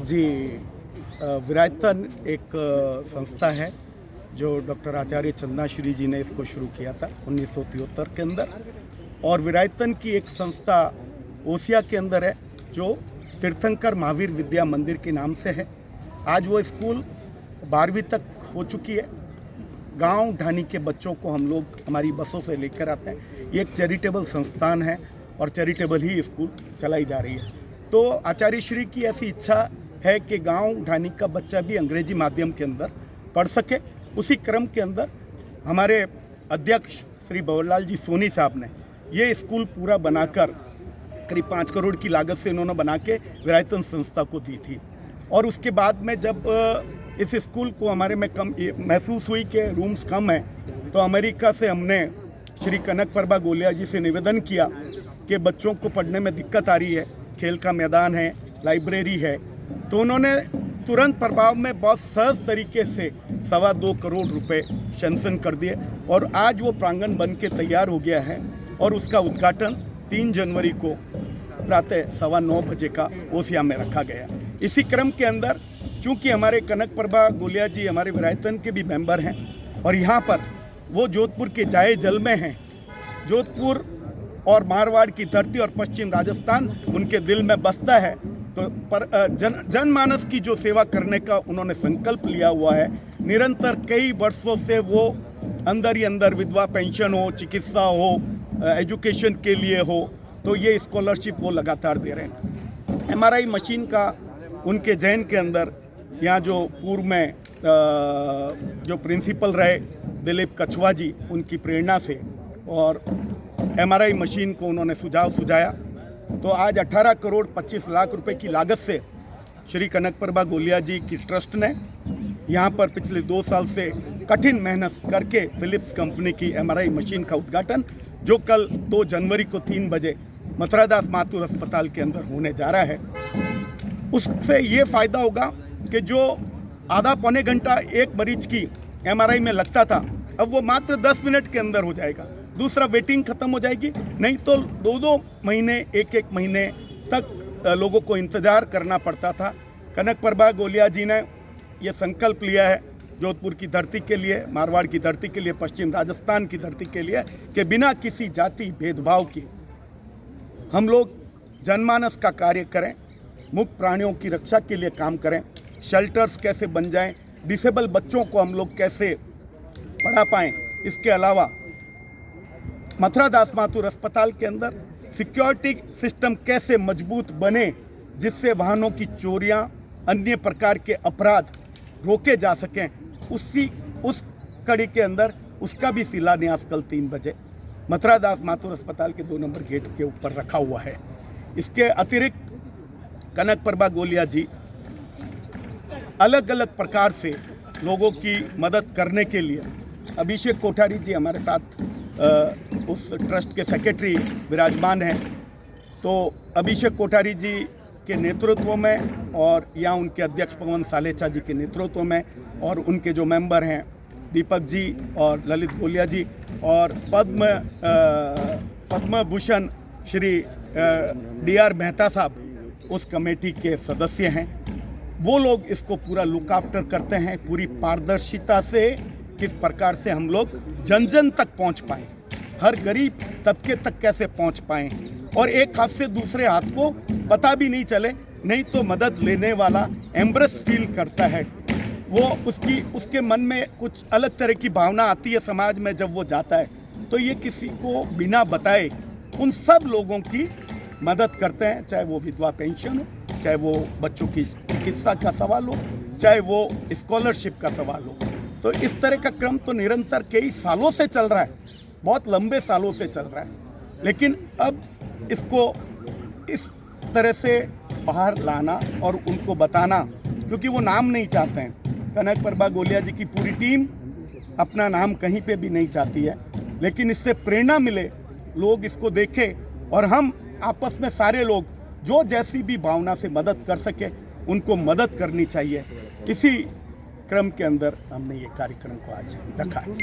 जी, विरायतन एक संस्था है जो डॉक्टर आचार्य चंदाश्री जी ने इसको शुरू किया था 1973 के अंदर। और विरायतन की एक संस्था ओसिया के अंदर है जो तीर्थंकर महावीर विद्या मंदिर के नाम से है। आज वो स्कूल 12वीं तक हो चुकी है। गांव ढानी के बच्चों को हम लोग हमारी बसों से लेकर आते हैं। ये एक चैरिटेबल संस्थान है और चैरिटेबल ही स्कूल चलाई जा रही है। तो आचार्य श्री की ऐसी इच्छा है कि गांव ढानी का बच्चा भी अंग्रेजी माध्यम के अंदर पढ़ सके। उसी क्रम के अंदर हमारे अध्यक्ष श्री भंवरलाल जी सोनी साहब ने ये स्कूल पूरा बनाकर करीब 5 करोड़ की लागत से इन्होंने बना के विरायतन संस्था को दी थी। और उसके बाद में जब इस स्कूल को हमारे में कम महसूस हुई कि रूम्स कम हैं, तो अमेरिका से हमने श्री कनक प्रभा गोलिया जी से निवेदन किया कि बच्चों को पढ़ने में दिक्कत आ रही है, खेल का मैदान है, लाइब्रेरी है। तो उन्होंने तुरंत प्रभाव में बहुत सहज तरीके से 2.25 करोड़ रुपए सैंक्शन कर दिए और आज वो प्रांगण बन के तैयार हो गया है। और उसका उद्घाटन 3 जनवरी को प्रातः 9:15 बजे का ओसिया में रखा गया। इसी क्रम के अंदर चूँकि हमारे कनक प्रभा गोलिया जी हमारे विरायतन के भी मेंबर हैं और यहाँ पर वो जोधपुर के जाए जल में हैं। जोधपुर और मारवाड़ की धरती और पश्चिम राजस्थान उनके दिल में बसता है। तो पर जनमानस की जो सेवा करने का उन्होंने संकल्प लिया हुआ है। निरंतर कई वर्षों से वो अंदर ही अंदर विधवा पेंशन हो, चिकित्सा हो, एजुकेशन के लिए हो, तो ये स्कॉलरशिप वो लगातार दे रहे हैं। MRI मशीन का उनके जैन के अंदर यहाँ जो पूर्व में जो प्रिंसिपल रहे दिलीप कछवा जी, उनकी प्रेरणा से और MRI मशीन को उन्होंने सुझाव सुझाया। तो आज 18 करोड़ 25 लाख रुपए की लागत से श्री कनक प्रभा गोलिया जी की ट्रस्ट ने यहाँ पर पिछले 2 साल से कठिन मेहनत करके फिलिप्स कंपनी की MRI मशीन का उद्घाटन जो कल 2 जनवरी को 3 बजे मथुरादास माथुर अस्पताल के अंदर होने जा रहा है। उससे ये फ़ायदा होगा कि जो आधा पौने घंटा एक मरीज की MRI में लगता था, अब वो मात्र 10 मिनट के अंदर हो जाएगा। दूसरा वेटिंग ख़त्म हो जाएगी, नहीं तो 2-2 महीने 1-1 महीने तक लोगों को इंतज़ार करना पड़ता था। कनक प्रभा गोलिया जी ने ये संकल्प लिया है जोधपुर की धरती के लिए, मारवाड़ की धरती के लिए, पश्चिम राजस्थान की धरती के लिए कि बिना किसी जाति भेदभाव के हम लोग जनमानस का कार्य करें, मुक्त प्राणियों की रक्षा के लिए काम करें। शेल्टर्स कैसे बन जाएं, डिसेबल बच्चों को हम लोग कैसे पढ़ा पाएँ। इसके अलावा मथुरादास माथुर अस्पताल के अंदर सिक्योरिटी सिस्टम कैसे मजबूत बने जिससे वाहनों की चोरियां, अन्य प्रकार के अपराध रोके जा सकें। उस कड़ी के अंदर उसका भी शिलान्यास कल 3 बजे मथुरादास माथुर अस्पताल के 2 नंबर गेट के ऊपर रखा हुआ है। इसके अतिरिक्त कनक प्रभा गोलिया जी अलग अलग प्रकार से लोगों की मदद करने के लिए, अभिषेक कोठारी जी हमारे साथ उस ट्रस्ट के सेक्रेटरी विराजमान हैं। तो अभिषेक कोठारी जी के नेतृत्व में और या उनके अध्यक्ष पवन सालेचा जी के नेतृत्व में और उनके जो मेंबर हैं दीपक जी और ललित गोलिया जी और पद्म भूषण श्री DR मेहता साहब उस कमेटी के सदस्य हैं। वो लोग इसको पूरा लुक आफ्टर करते हैं, पूरी पारदर्शिता से किस प्रकार से हम लोग जन जन तक पहुंच पाएं, हर गरीब तबके तक कैसे पहुंच पाएं और एक हाथ से दूसरे हाथ को पता भी नहीं चले, नहीं तो मदद लेने वाला एम्ब्रेस फील करता है। वो उसके मन में कुछ अलग तरह की भावना आती है समाज में जब वो जाता है। तो ये किसी को बिना बताए उन सब लोगों की मदद करते हैं, चाहे वो विधवा पेंशन हो, चाहे वो बच्चों की चिकित्सा का सवाल हो, चाहे वो स्कॉलरशिप का सवाल हो। तो इस तरह का क्रम तो निरंतर कई सालों से चल रहा है, बहुत लंबे सालों से चल रहा है। लेकिन अब इसको इस तरह से बाहर लाना और उनको बताना, क्योंकि वो नाम नहीं चाहते हैं। कनक प्रभा गोलिया जी की पूरी टीम अपना नाम कहीं पे भी नहीं चाहती है, लेकिन इससे प्रेरणा मिले, लोग इसको देखें और हम आपस में सारे लोग जो जैसी भी भावना से मदद कर सके उनको मदद करनी चाहिए। इसी क्रम के अंदर हमने ये कार्यक्रम को आज रखा है।